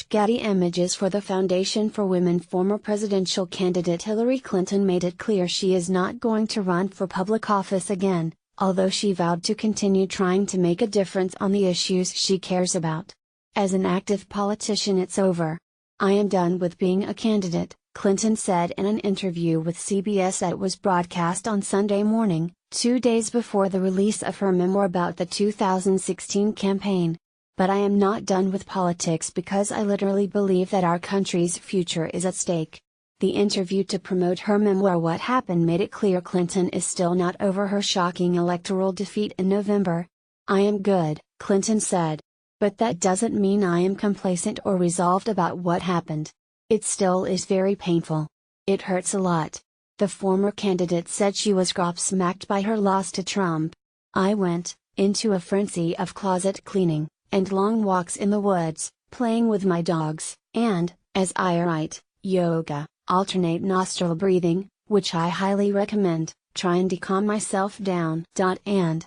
Getty Images for the Foundation for Women. Former presidential candidate Hillary Clinton made it clear she is not going to run for public office again, although she vowed to continue trying to make a difference on the issues she cares about. As an active politician, it's over. I am done with being a candidate, Clinton said in an interview with CBS that was broadcast on Sunday morning, 2 days before the release of her memoir about the 2016 campaign. But I am not done with politics because I literally believe that our country's future is at stake. The interview to promote her memoir What Happened made it clear Clinton is still not over her shocking electoral defeat in November. I am good, Clinton said. But that doesn't mean I am complacent or resolved about what happened. It still is very painful. It hurts a lot. The former candidate said she was gobsmacked by her loss to Trump. I went into a frenzy of closet cleaning and long walks in the woods, playing with my dogs, and, as I write, yoga, alternate nostril breathing, which I highly recommend, trying to calm myself down. And,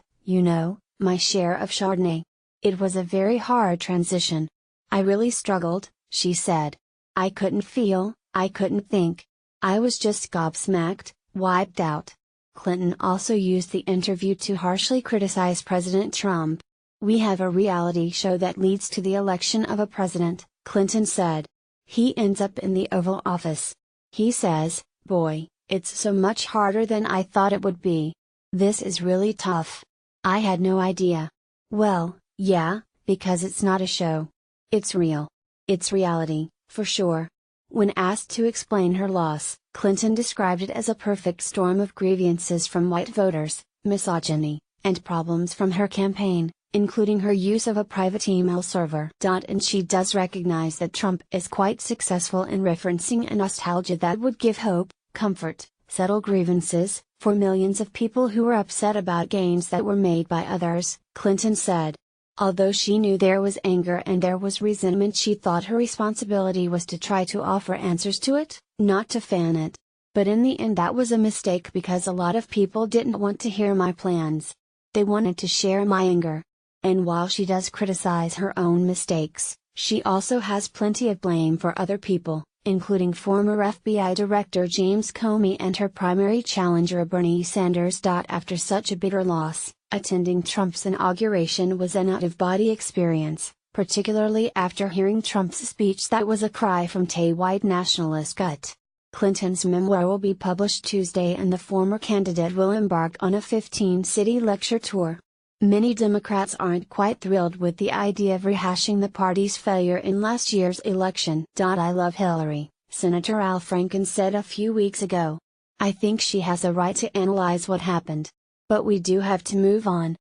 my share of Chardonnay. It was a very hard transition. I really struggled, she said. I couldn't feel, I couldn't think. I was just gobsmacked, wiped out. Clinton also used the interview to harshly criticize President Trump. We have a reality show that leads to the election of a president, Clinton said. He ends up in the Oval Office. He says, "Boy, it's so much harder than I thought it would be. This is really tough. I had no idea." Well, yeah, because it's not a show. It's real. It's reality, for sure. When asked to explain her loss, Clinton described it as a perfect storm of grievances from white voters, misogyny, and problems from her campaign, including her use of a private email server. And she does recognize that Trump is quite successful in referencing a nostalgia that would give hope, comfort, settle grievances, for millions of people who were upset about gains that were made by others, Clinton said. Although she knew there was anger and there was resentment, she thought her responsibility was to try to offer answers to it, not to fan it. But in the end that was a mistake because a lot of people didn't want to hear my plans. They wanted to share my anger. And while she does criticize her own mistakes, she also has plenty of blame for other people, including former FBI Director James Comey and her primary challenger Bernie Sanders. After such a bitter loss, attending Trump's inauguration was an out-of-body experience, particularly after hearing Trump's speech that was a cry from the white nationalist gut. Clinton's memoir will be published Tuesday and the former candidate will embark on a 15-city lecture tour. Many Democrats aren't quite thrilled with the idea of rehashing the party's failure in last year's election. I love Hillary, Senator Al Franken said a few weeks ago. I think she has a right to analyze what happened. But we do have to move on.